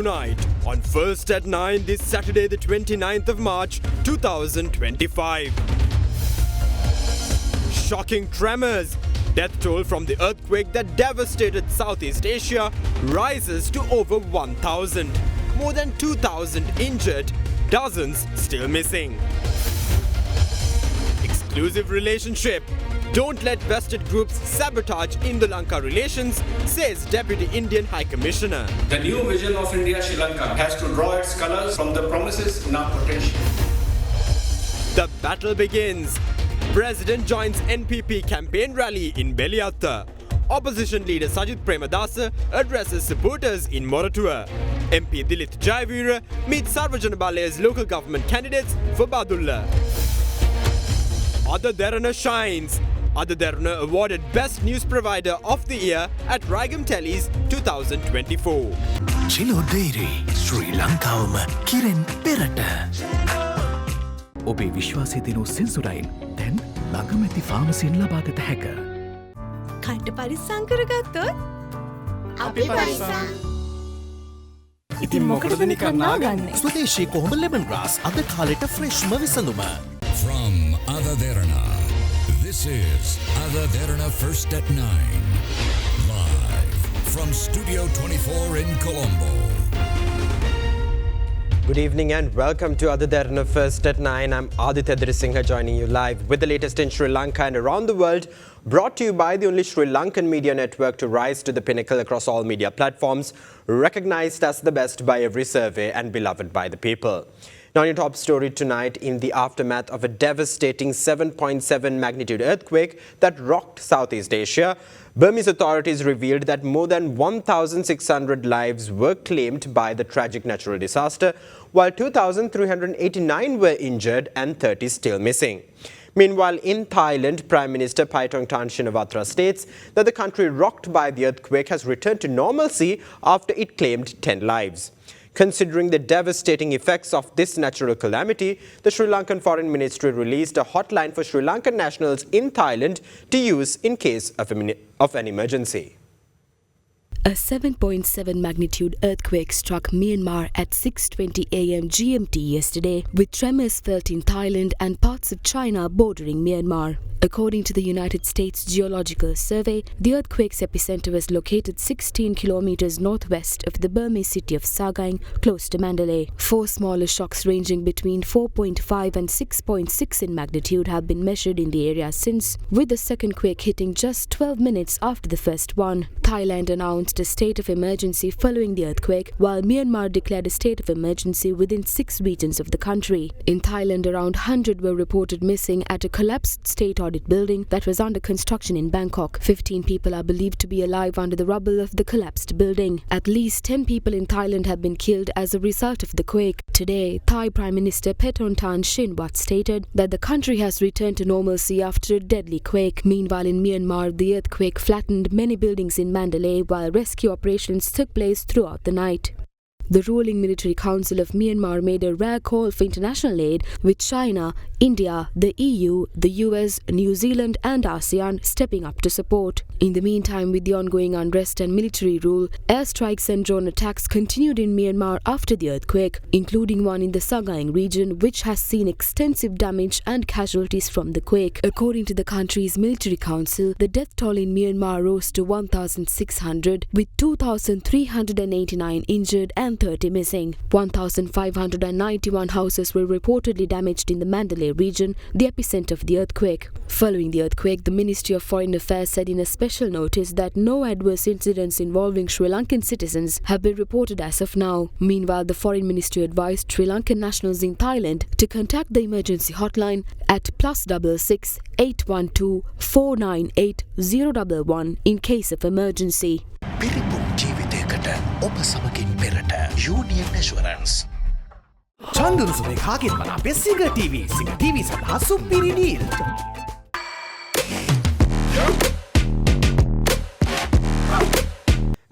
Tonight, on First at 9 this Saturday the 29th of March 2025. Shocking tremors. Death toll from the earthquake that devastated Southeast Asia rises to over 1,000. More than 2,000 injured, dozens still missing. Exclusive relationship. Don't let vested groups sabotage Indo-Lanka relations, says Deputy Indian High Commissioner. The new vision of India-Sri Lanka has to draw its colours from the promises in our potential. The battle begins. President joins NPP campaign rally in Beliatta. Opposition leader Sajith Premadasa addresses supporters in Moratua. MP Dilith Jayavira meets Sarvajana Balaya's local government candidates for Badulla. Derana shines. Derana awarded Best News Provider of the Year at Raigam Telly's 2024. Chilo Dairy, Sri Lankawama Kiren Perata. ඔබේ විශ්වාසය දිනූ සෙන්සුරයින් දැන් ළඟමැති ෆාමසියෙන් ලබාගත හැක. කට්ට පරිස්සම් කරගත්තොත් අපි පරිස්සම්. ඉතින් මොකටද නිකන් නාගන්නේ? ස්වදේශී කොහොඹ ලෙමන් ග්‍රාස් අද කාලෙට ෆ්‍රෙෂ්ම විසඳුම. From Derana, this is Derana First at 9. Live from Studio 24 in Colombo. Good evening and welcome to Derana First at 9. I'm Aditya Drisingha joining you live with the latest in Sri Lanka and around the world, brought to you by the only Sri Lankan media network to rise to the pinnacle across all media platforms, recognized as the best by every survey and beloved by the people. Now, your top story tonight, in the aftermath of a devastating 7.7 magnitude earthquake that rocked Southeast Asia, Burmese authorities revealed that more than 1,600 lives were claimed by the tragic natural disaster, while 2,389 were injured and 30 still missing. Meanwhile, in Thailand, Prime Minister Paetongtarn Shinawatra states that the country rocked by the earthquake has returned to normalcy after it claimed 10 lives. Considering the devastating effects of this natural calamity, the Sri Lankan Foreign Ministry released a hotline for Sri Lankan nationals in Thailand to use in case of an emergency. A 7.7 magnitude earthquake struck Myanmar at 6:20 a.m. GMT yesterday, with tremors felt in Thailand and parts of China bordering Myanmar. According to the United States Geological Survey, the earthquake's epicenter was located 16 kilometers northwest of the Burmese city of Sagaing, close to Mandalay. 4 smaller shocks ranging between 4.5 and 6.6 in magnitude have been measured in the area since, with the second quake hitting just 12 minutes after the first one. Thailand announced a state of emergency following the earthquake, while Myanmar declared a state of emergency within 6 regions of the country. In Thailand, around 100 were reported missing at a collapsed state audit building that was under construction in Bangkok. 15 people are believed to be alive under the rubble of the collapsed building. At least 10 people in Thailand have been killed as a result of the quake. Today, Thai Prime Minister Paetongtarn Shinawatra stated that the country has returned to normalcy after a deadly quake. Meanwhile, in Myanmar, the earthquake flattened many buildings in Mandalay while rescue operations took place throughout the night. The ruling military council of Myanmar made a rare call for international aid, with China, India, the EU, the US, New Zealand and ASEAN stepping up to support. In the meantime, with the ongoing unrest and military rule, airstrikes and drone attacks continued in Myanmar after the earthquake, including one in the Sagaing region, which has seen extensive damage and casualties from the quake. According to the country's military council, the death toll in Myanmar rose to 1,600, with 2,389 injured and 30 missing. 1,591 houses were reportedly damaged in the Mandalay region, the epicenter of the earthquake. Following the earthquake, the Ministry of Foreign Affairs said in a special notice that no adverse incidents involving Sri Lankan citizens have been reported as of now. Meanwhile, the Foreign Ministry advised Sri Lankan nationals in Thailand to contact the emergency hotline at +66 812 498 011 in case of emergency. ඔබ සමගින් පෙරට Union Assurance. චන්දුරුසුමේ කාගෙන් මන අපේ සිංහ TV සඳහා සුපිරි deal.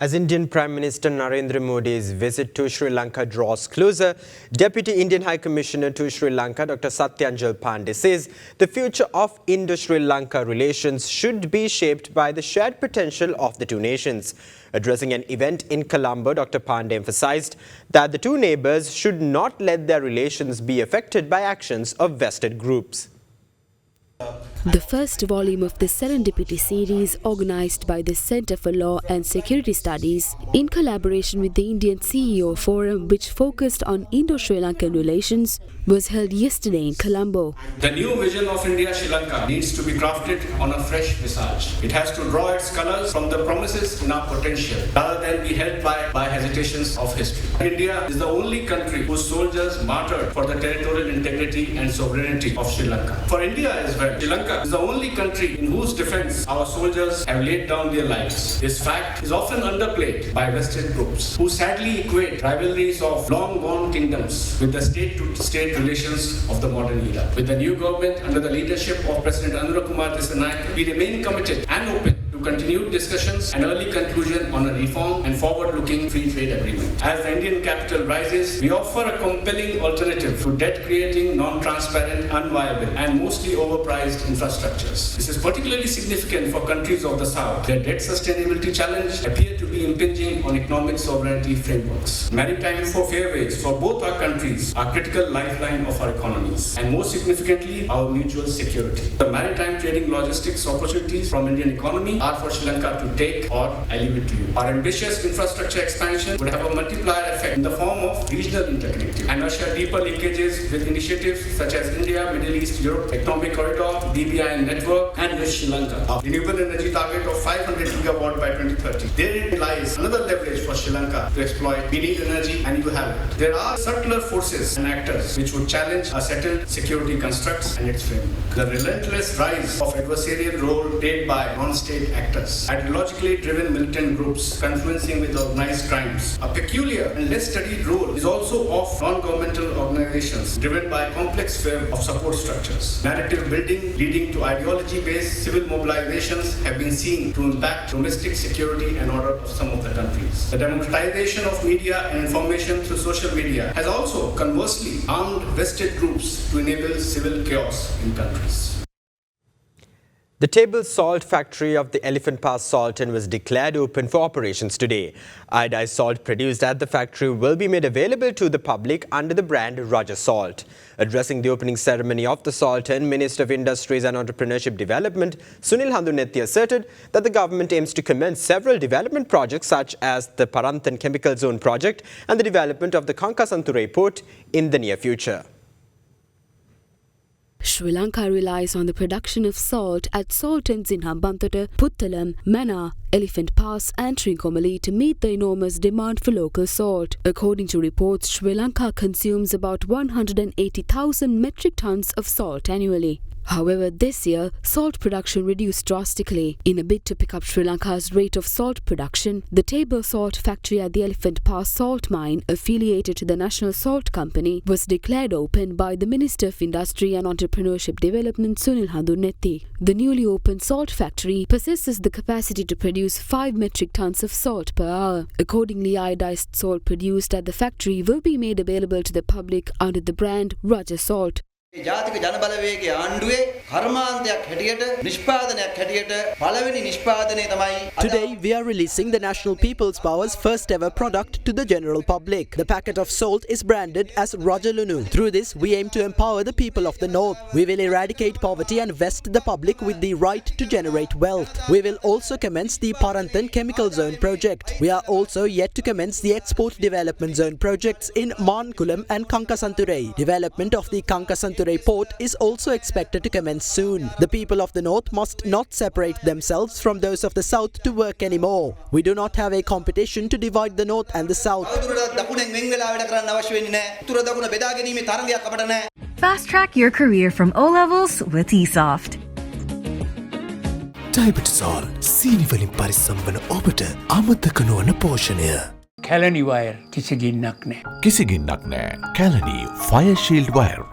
As Indian Prime Minister Narendra Modi's visit to Sri Lanka draws closer, Deputy Indian High Commissioner to Sri Lanka Dr. Satyanjal Pandey says the future of Indo-Sri Lanka relations should be shaped by the shared potential of the two nations. Addressing an event in Colombo, Dr. Pandey emphasized that the two neighbours should not let their relations be affected by actions of vested groups. The first volume of the Serendipity series, organised by the Centre for Law and Security Studies in collaboration with the Indian CEO Forum, which focused on Indo-Sri Lankan relations, was held yesterday in Colombo. The new vision of India-Sri Lanka needs to be crafted on a fresh visage. It has to draw its colours from the promises in our potential, rather than be held by hesitations of history. India is the only country whose soldiers martyred for the territorial integrity and sovereignty of Sri Lanka. For India as well, Sri Lanka is the only country in whose defence our soldiers have laid down their lives. This fact is often underplayed by vested groups who sadly equate rivalries of long-gone kingdoms with the state-to-state relations of the modern era. With the new government under the leadership of President Anura Kumar Dissanayake, we remain committed and open to continued discussions and early conclusion on a reform and forward-looking free trade agreement. As the Indian capital rises, we offer a compelling alternative to debt-creating, non-transparent, unviable and mostly overpriced infrastructures. This is particularly significant for countries of the South. Their debt sustainability challenge appear to be impinging on economic sovereignty frameworks. Maritime fairways for both our countries are critical lifeline of our economies and most significantly our mutual security. The maritime trading logistics opportunities from Indian economy are for Sri Lanka to take, or I leave it to you. Our ambitious infrastructure expansion would have a multiplier effect in the form of regional interconnectivity and usher deeper linkages with initiatives such as India, Middle East, Europe, Economic Corridor, BBI network and with Sri Lanka. Our renewable energy target of 500 gigawatt by 2030. Therein lies another leverage for Sri Lanka to exploit. We need energy and you have it. There are subtler forces and actors which would challenge our settled security constructs and its framework. The relentless rise of adversarial role played by non-state actors, ideologically driven militant groups confluencing with organized crimes. A peculiar and less studied role is also of non-governmental organizations driven by a complex web of support structures. Narrative building leading to ideology-based civil mobilizations have been seen to impact domestic security and order of some of the countries. The democratization of media and information through social media has also conversely armed vested groups to enable civil chaos in countries. The table salt factory of the Elephant Pass Salton was declared open for operations today. Iodized salt produced at the factory will be made available to the public under the brand Roger Salt. Addressing the opening ceremony of the Salton, Minister of Industries and Entrepreneurship Development Sunil Handunetti asserted that the government aims to commence several development projects such as the Paranthan Chemical Zone project and the development of the Kankasanture port in the near future. Sri Lanka relies on the production of salt at Saltons in Hambantota, Puttalam, Mannar, Elephant Pass and Trincomalee to meet the enormous demand for local salt. According to reports, Sri Lanka consumes about 180,000 metric tons of salt annually. However, this year, salt production reduced drastically. In a bid to pick up Sri Lanka's rate of salt production, the table salt factory at the Elephant Pass salt mine, affiliated to the National Salt Company, was declared open by the Minister of Industry and Entrepreneurship Development Sunil Handunetti. The newly opened salt factory possesses the capacity to produce 5 metric tons of salt per hour. Accordingly, iodized salt produced at the factory will be made available to the public under the brand Roger Salt. ජාතික ජනබලවේගයේ ආණ්ඩුවේ කර්මාන්තයක් හැටියට නිෂ්පාදනයක් හැටියට පළවෙනි නිෂ්පාදනය තමයි. Today we are releasing the National People's Power's first ever product to the general public. The packet of salt is branded as Roger Lunu. Through this we aim to empower the people of the north. We will eradicate poverty and vest the public with the right to generate wealth. We will also commence the Paranthan Chemical Zone project. We are also yet to commence the Export Development Zone projects in Mankulam and Kankasanture. Development of the Kankasanture port is also expected to commence soon. The people of the north must not separate themselves from those of the south to work anymore. We do not have a competition to divide the north and the south. Fast track your career from O levels with eSoft. ඩයිබටසෝල් සීනිවලින් පරිස්සම් වන ඔබට අමතක නොවන පෝෂණය. Kelani wire කිසිගින්නක් නෑ. කිසිගින්නක් නෑ. Kelani fire shield wire.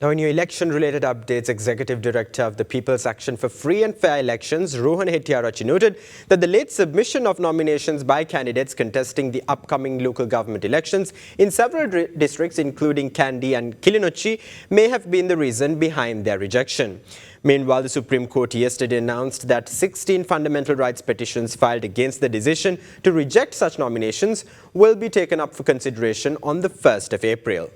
Now, in your election-related updates, Executive Director of the People's Action for Free and Fair Elections, Rohan Hettiarachchi, noted that the late submission of nominations by candidates contesting the upcoming local government elections in several districts, including Kandy and Kilinochchi, may have been the reason behind their rejection. Meanwhile, the Supreme Court yesterday announced that 16 fundamental rights petitions filed against the decision to reject such nominations will be taken up for consideration on the 1st of April.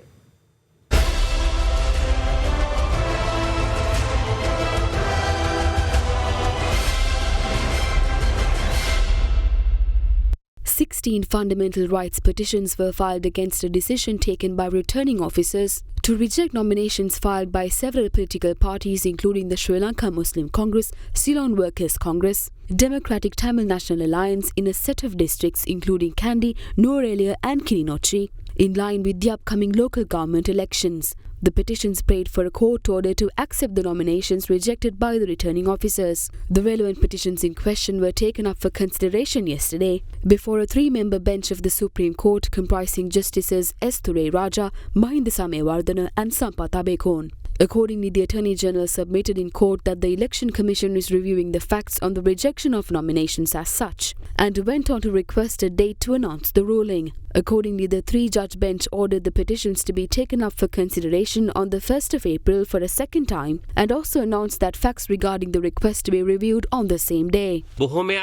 Sixteen fundamental rights petitions were filed against a decision taken by returning officers to reject nominations filed by several political parties, including the Sri Lanka Muslim Congress, Ceylon Workers Congress, Democratic Tamil National Alliance in a set of districts including Kandy, Nuwara and Kilinochchi, in line with the upcoming local government elections. The petitions prayed for a court order to accept the nominations rejected by the returning officers. The relevant petitions in question were taken up for consideration yesterday before a three-member bench of the Supreme Court comprising Justices S. Thurai Raja, Mahinda Samewardana and Sampath Abekon. Accordingly, the Attorney General submitted in court that the Election Commission is reviewing the facts on the rejection of nominations as such and went on to request a date to announce the ruling. Accordingly, the three-judge bench ordered the petitions to be taken up for consideration on the 1st of April for a second time and also announced that facts regarding the request to be reviewed on the same day. Many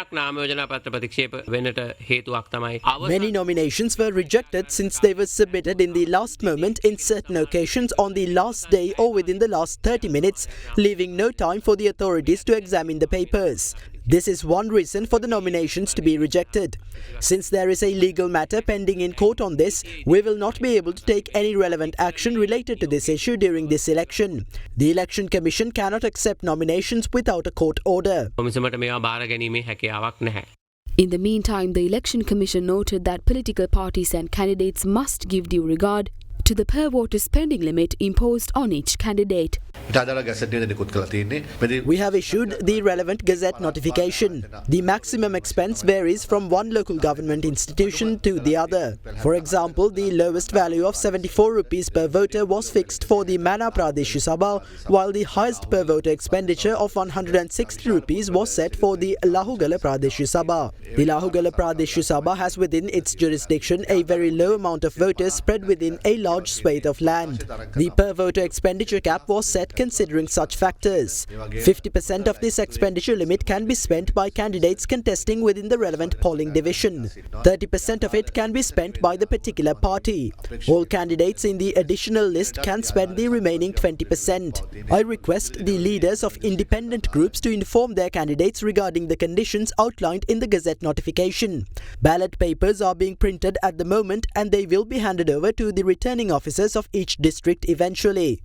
nominations were rejected since they were submitted in the last moment in certain occasions on the last day or within the last 30 minutes, leaving no time for the authorities to examine the papers. This is one reason for the nominations to be rejected. Since there is a legal matter pending in court on this, we will not be able to take any relevant action related to this issue during this election. The Election Commission cannot accept nominations without a court order. In the meantime, the Election Commission noted that political parties and candidates must give due regard to the per voter spending limit imposed on each candidate. We have issued the relevant Gazette notification. The maximum expense varies from one local government institution to the other. For example, the lowest value of 74 rupees per voter was fixed for the Mana Pradesh Sabha, while the highest per voter expenditure of 160 rupees was set for the Lahugala Pradesh Sabha. The Lahugala Pradesh Sabha has within its jurisdiction a very low amount of voters spread within a large swathe of land. The per voter expenditure cap was set considering such factors. 50% of this expenditure limit can be spent by candidates contesting within the relevant polling division. 30% of it can be spent by the particular party. All candidates in the additional list can spend the remaining 20%. I request the leaders of independent groups to inform their candidates regarding the conditions outlined in the Gazette notification. Ballot papers are being printed at the moment and they will be handed over to the returning officers of each district eventually.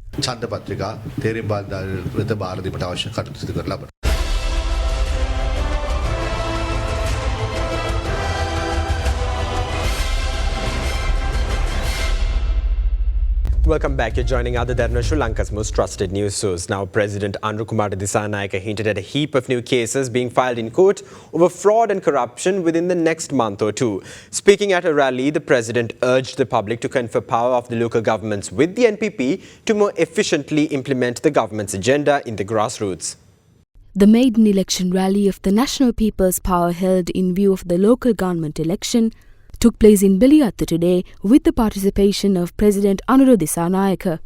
Welcome back. You're joining Ada Derana, Sri Lanka's most trusted news source. Now, President Anrukumara Dissanayake hinted at a heap of new cases being filed in court over fraud and corruption within the next month or two. Speaking at a rally, the President urged the public to confer power of the local governments with the NPP to more efficiently implement the government's agenda in the grassroots. The maiden election rally of the National People's Power held in view of the local government election took place in Beliyatta today with the participation of President Anura Dissanayake.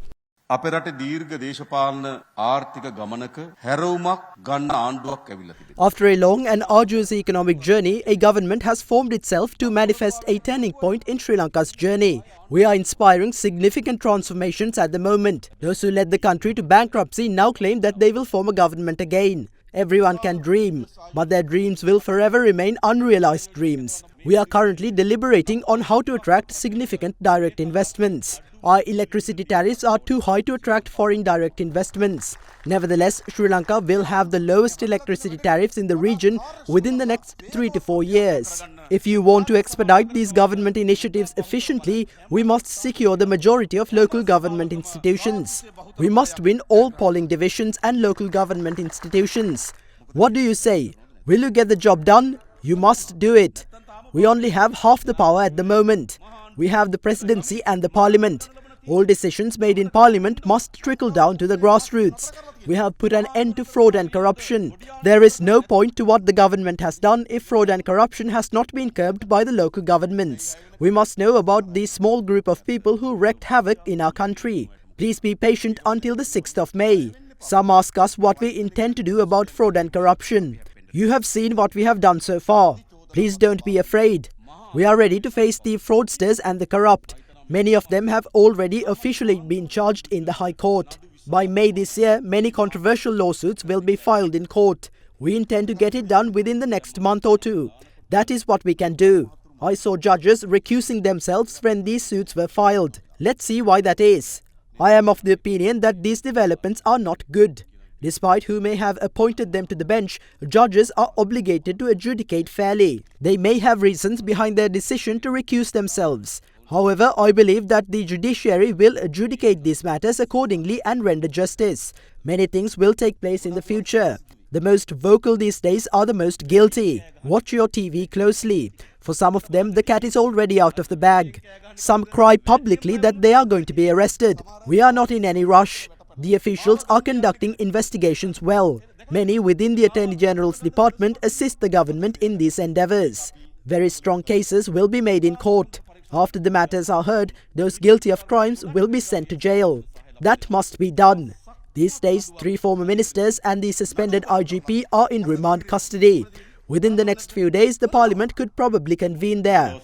After a long and arduous economic journey, a government has formed itself to manifest a turning point in Sri Lanka's journey. We are inspiring significant transformations at the moment. Those who led the country to bankruptcy now claim that they will form a government again. Everyone can dream, but their dreams will forever remain unrealized dreams. We are currently deliberating on how to attract significant direct investments. Our electricity tariffs are too high to attract foreign direct investments. Nevertheless, Sri Lanka will have the lowest electricity tariffs in the region within the next 3 to 4 years. If you want to expedite these government initiatives efficiently, we must secure the majority of local government institutions. We must win all polling divisions and local government institutions. What do you say? Will you get the job done? You must do it. We only have half the power at the moment. We have the presidency and the parliament. All decisions made in Parliament must trickle down to the grassroots. We have put an end to fraud and corruption. There is no point to what the government has done if fraud and corruption has not been curbed by the local governments. We must know about the small group of people who wreaked havoc in our country. Please be patient until the 6th of May. Some ask us what we intend to do about fraud and corruption. You have seen what we have done so far. Please don't be afraid. We are ready to face the fraudsters and the corrupt. Many of them have already officially been charged in the High Court. By May this year, many controversial lawsuits will be filed in court. We intend to get it done within the next month or two. That is what we can do. I saw judges recusing themselves when these suits were filed. Let's see why that is. I am of the opinion that these developments are not good. Despite who may have appointed them to the bench, judges are obligated to adjudicate fairly. They may have reasons behind their decision to recuse themselves. However, I believe that the judiciary will adjudicate these matters accordingly and render justice. Many things will take place in the future. The most vocal these days are the most guilty. Watch your TV closely. For some of them, the cat is already out of the bag. Some cry publicly that they are going to be arrested. We are not in any rush. The officials are conducting investigations well. Many within the Attorney General's department assist the government in these endeavours. Very strong cases will be made in court. After the matters are heard, those guilty of crimes will be sent to jail. That must be done. These days, 3 former ministers and the suspended IGP are in remand custody. Within the next few days, the parliament could probably convene there.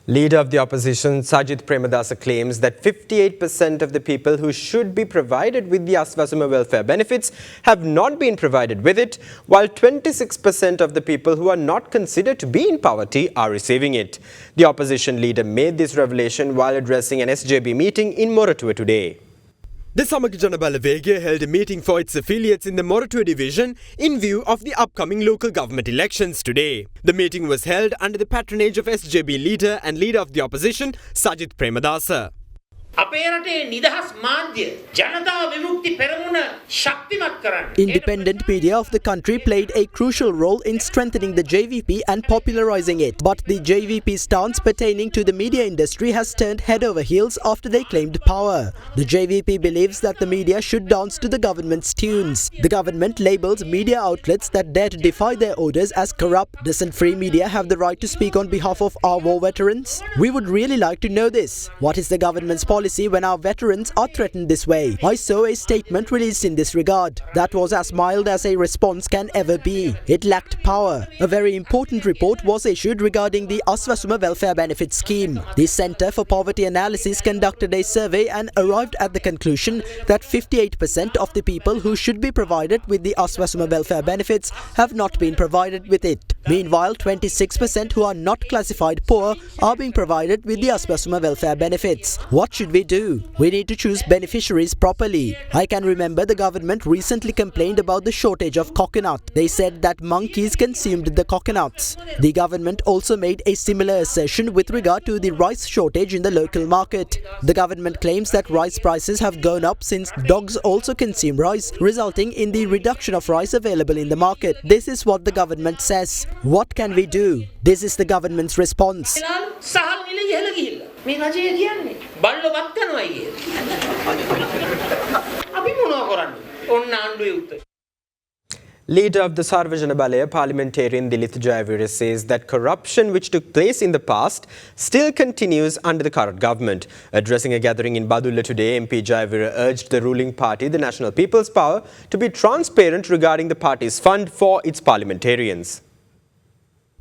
Leader of the opposition Sajith Premadasa claims that 58% of the people who should be provided with the Aswasuma welfare benefits have not been provided with it, while 26% of the people who are not considered to be in poverty are receiving it. The opposition leader made this revelation while addressing an SJB meeting in Moratuwa today. The Sarvajana Balaya held a meeting for its affiliates in the Moratuwa division in view of the upcoming local government elections today. The meeting was held under the patronage of SJB leader and leader of the opposition, Sajith Premadasa. Independent media of the country played a crucial role in strengthening the JVP and popularizing it. But the JVP stance pertaining to the media industry has turned head over heels after they claimed power. The JVP believes that the media should dance to the government's tunes. The government labels media outlets that dare to defy their orders as corrupt. Doesn't free media have the right to speak on behalf of our war veterans? We would really like to know this. What is the government's policy when our veterans are threatened this way? I saw a statement released in this regard. That was as mild as a response can ever be. It lacked power. A very important report was issued regarding the Aswasuma welfare benefit scheme. The Centre for Poverty Analysis conducted a survey and arrived at the conclusion that 58% of the people who should be provided with the Aswasuma welfare benefits have not been provided with it. Meanwhile, 26% who are not classified poor are being provided with the Aswasuma welfare benefits. What should we do? We need to choose beneficiaries properly. I can remember the government recently complained about the shortage of coconut. They said that monkeys consumed the coconuts. The government also made a similar assertion with regard to the rice shortage in the local market. The government claims that rice prices have gone up since dogs also consume rice, resulting in the reduction of rice available in the market. This is what the government says. What can we do? This is the government's response. Leader of the Sarvajana Balaya parliamentarian Dilith Jayavira says that corruption which took place in the past still continues under the current government. Addressing a gathering in Badulla today, MP Jayavira urged the ruling party, the National People's Power, to be transparent regarding the party's fund for its parliamentarians.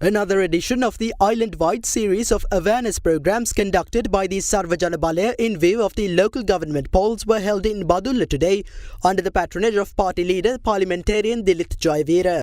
Another edition of the island-wide series of awareness programs conducted by the Sarvajana Balaya in view of the local government polls were held in Badulla today under the patronage of party leader parliamentarian Dilith Jayavira.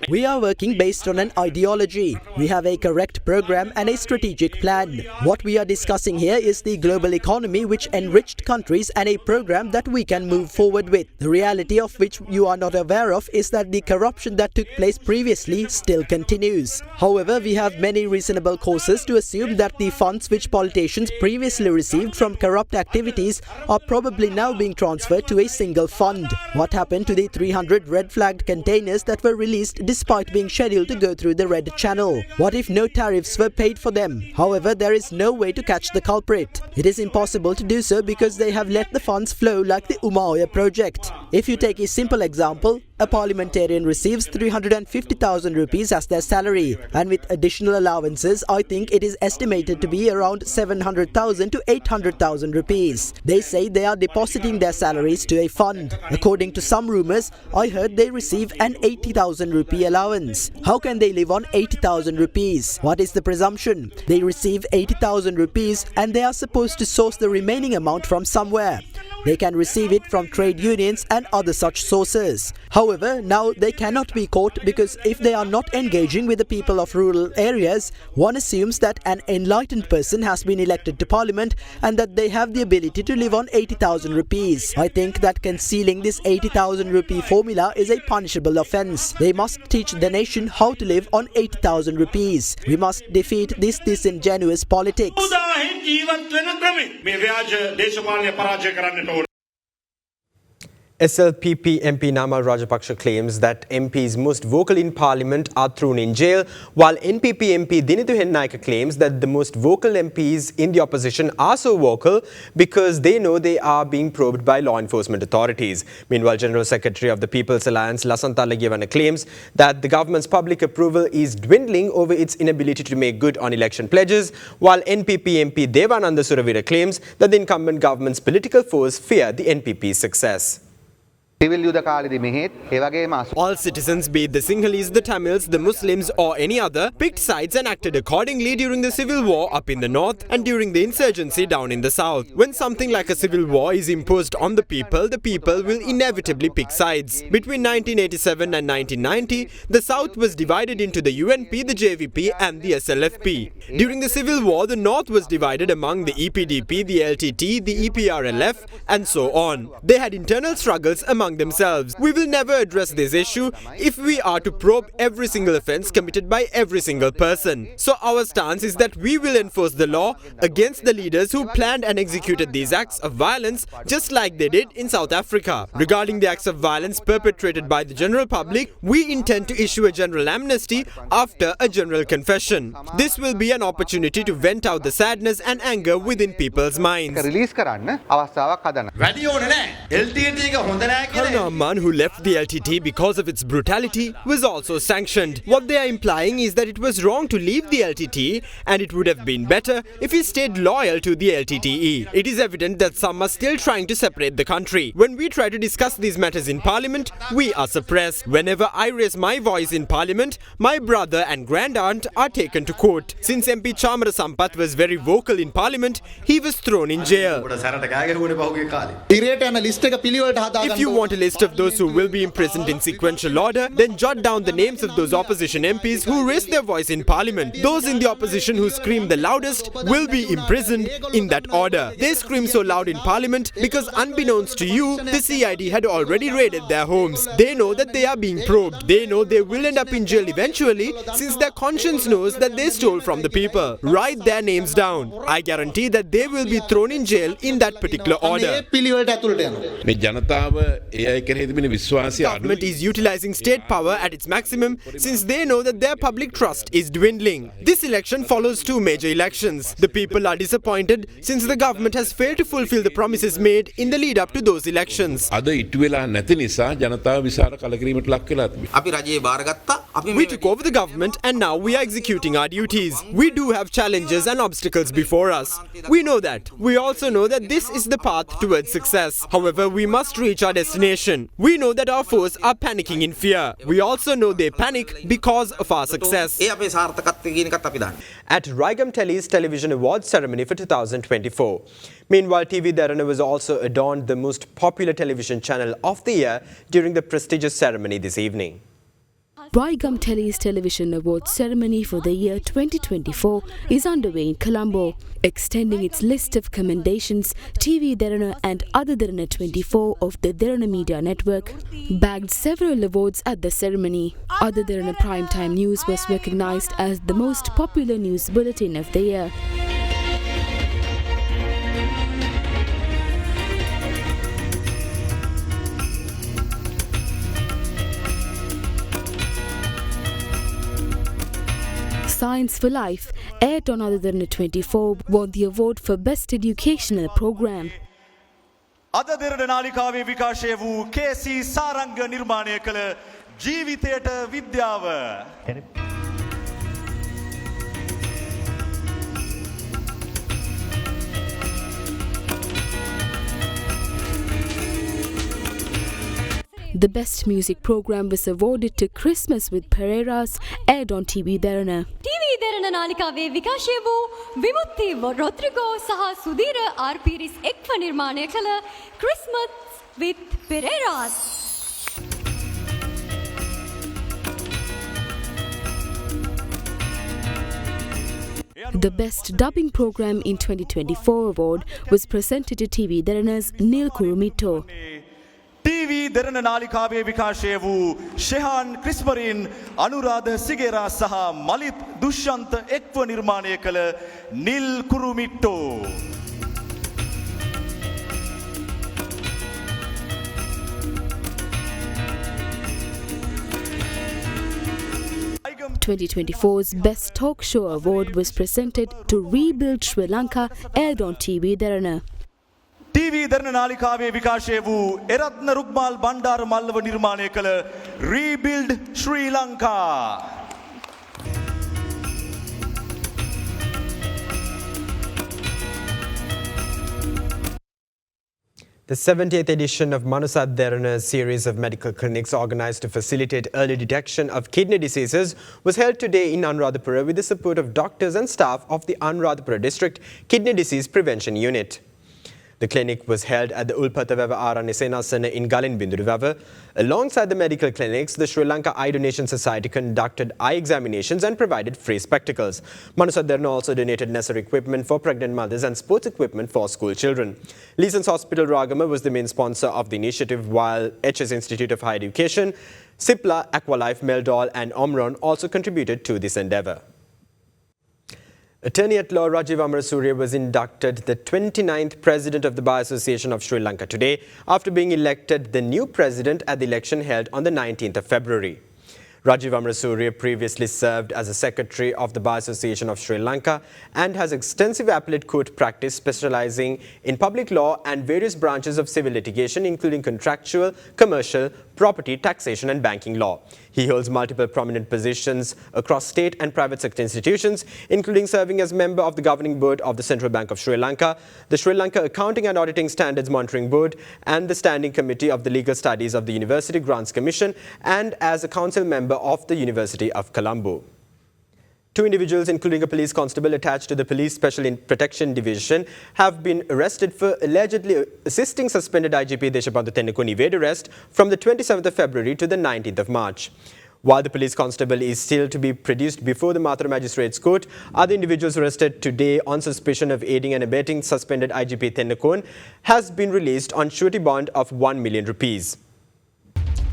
We are working based on an ideology. We have a correct program and a strategic plan. What we are discussing here is the global economy which enriched countries and a program that we can move forward with, the reality of which you are not not aware of is that the corruption that took place previously still continues. However, we have many reasonable causes to assume that the funds which politicians previously received from corrupt activities are probably now being transferred to a single fund. What happened to the 300 red-flagged containers that were released despite being scheduled to go through the red channel? What if no tariffs were paid for them? However, there is no way to catch the culprit. It is impossible to do so because they have let the funds flow like the Umaoya project. If you take a simple example, a parliamentarian receives 350,000 rupees as their salary, and with additional allowances, I think it is estimated to be around 700,000 to 800,000 rupees. They say they are depositing their salaries to a fund. According to some rumors, I heard they receive an 80,000 rupee allowance. How can they live on 80,000 rupees? What is the presumption? They receive 80,000 rupees and they are supposed to source the remaining amount from somewhere. They can receive it from trade unions and other such sources. However, now they cannot be caught because if they are not engaging with the people of rural areas, one assumes that an enlightened person has been elected to parliament and that they have the ability to live on 80,000 rupees. I think that concealing this 80,000 rupee formula is a punishable offence. They must teach the nation how to live on 80,000 rupees. We must defeat this disingenuous politics. SLPP MP Nama Rajapaksa claims that MPs most vocal in parliament are thrown in jail, while NPP MP Dinithu Hennayaka claims that the most vocal MPs in the opposition are so vocal because they know they are being probed by law enforcement authorities. Meanwhile, General Secretary of the People's Alliance Lasantha Legevana claims that the government's public approval is dwindling over its inability to make good on election pledges, while NPP MP Devananda Suravira claims that the incumbent government's political foes fear the NPP's success. All citizens, be it the Sinhalese, the Tamils, the Muslims or any other, picked sides and acted accordingly during the civil war up in the north and during the insurgency down in the south. When something like a civil war is imposed on the people will inevitably pick sides. Between 1987 and 1990, the south was divided into the UNP, the JVP and the SLFP. During the civil war, the north was divided among the EPDP, the LTT, the EPRLF and so on. They had internal struggles among themselves. We will never address this issue if we are to probe every single offence committed by every single person. So our stance is that we will enforce the law against the leaders who planned and executed these acts of violence just like they did in South Africa. Regarding the acts of violence perpetrated by the general public, we intend to issue a general amnesty after a general confession. This will be an opportunity to vent out the sadness and anger within people's minds. Haruna Amman, who left the LTT because of its brutality, was also sanctioned. What they are implying is that it was wrong to leave the LTT and it would have been better if he stayed loyal to the LTTE. It is evident that some are still trying to separate the country. When we try to discuss these matters in Parliament, we are suppressed. Whenever I raise my voice in Parliament, my brother and grandaunt are taken to court. Since MP Chamara Sampath was very vocal in Parliament, he was thrown in jail. If you want a list of those who will be imprisoned in sequential order, then jot down the names of those opposition MPs who raised their voice in Parliament. Those in the opposition who scream the loudest will be imprisoned in that order. They scream so loud in Parliament because unbeknownst to you, the CID had already raided their homes. They know that they are being probed. They know they will end up in jail eventually since their conscience knows that they stole from the people. Write their names down. I guarantee that they will be thrown in jail in that particular order. Government is utilizing state power at its maximum since they know that their public trust is dwindling. This election follows two major elections. The people are disappointed since the government has failed to fulfill the promises made in the lead up to those elections. We took over the government and now we are executing our duties. We do have challenges and obstacles before us. We know that. We also know that this is the path towards success. However, we must reach our destination. We know that our foes are panicking in fear. We also know they panic because of our success. At Raigam Telly's Television Awards ceremony for 2024. Meanwhile, TV Derana was also adorned the most popular television channel of the year during the prestigious ceremony this evening. Brigam Telly's Television Awards ceremony for the year 2024 is underway in Colombo. Extending its list of commendations, TV Derana and Ada Derana 24 of the Derana Media Network bagged several awards at the ceremony. Ada Derana Primetime News was recognized as the most popular news bulletin of the year. Science for Life, aired on Ada Derana 24, won the award for Best Educational Program. Ada Derana නාලිකාවේ විකාශය වූ කේසී සාරංග නිර්මාණය කළ ජීවිතයට විද්‍යාව. The Best Music Program was awarded to Christmas with Pereiras, aired on TV Derana. TV Derana නාලිකාවේ විකාශය වූ විමුක්ති රොද්රිගෝ සහ සුදීර ආර් පීරිස් එක්ව නිර්මාණය කළ Christmas with Pereiras. The Best Dubbing Program in 2024 award was presented to TV Derana's Neil Kurumito. TV Derana නාලිකාවේ විකාශය වූ ෂෙහාන් ක්‍රිස්මරින් අනුරාධ සිගේරා සහ මලිත් දුෂ්යන්ත එක්ව නිර්මාණය කළ නිල් කුරුමිට්ටෝ. The 2024's Best Talk Show Award was presented to Rebuild Sri Lanka, aired on TV Derana. TV Derana නාලිකාවේ විකාශය වූ එරත්න රුක්මාල් බණ්ඩාර මල්ලව නිර්මාණය කළ Rebuild Sri Lanka. The 70th edition of Manusad Derana's series of medical clinics organized to facilitate early detection of kidney diseases was held today in Anuradhapura with the support of doctors and staff of the Anuradhapura District Kidney Disease Prevention Unit. The clinic was held at the Ulpatavava Aranya Senasana in Galinbinduruvava. Alongside the medical clinics, the Sri Lanka Eye Donation Society conducted eye examinations and provided free spectacles. Manusad Derana also donated necessary equipment for pregnant mothers and sports equipment for school children. Leeson's Hospital Ragama was the main sponsor of the initiative, while HS Institute of Higher Education, Cipla, Aqualife, Meldol and Omron also contributed to this endeavour. Attorney at Law Rajiv Amarasuriya was inducted the 29th President of the Bar Association of Sri Lanka today after being elected the new President at the election held on the 19th of February. Rajiv Amarasuriya previously served as a Secretary of the Bar Association of Sri Lanka and has extensive appellate court practice specializing in public law and various branches of civil litigation including contractual, commercial, property, taxation and banking law. He holds multiple prominent positions across state and private sector institutions, including serving as member of the Governing Board of the Central Bank of Sri Lanka, the Sri Lanka Accounting and Auditing Standards Monitoring Board, and the Standing Committee of the Legal Studies of the University Grants Commission, and as a council member of the University of Colombo. Two individuals, including a police constable attached to the Police Special Protection Division, have been arrested for allegedly assisting suspended IGP Deshapantu Tennekon evade arrest from the 27th of February to the 19th of March. While the police constable is still to be produced before the Mathura Magistrates Court, other individuals arrested today on suspicion of aiding and abetting suspended IGP Tennekon has been released on surety bond of 1 million rupees.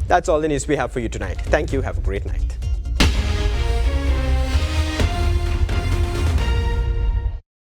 That's all the news we have for you tonight. Thank you. Have a great night.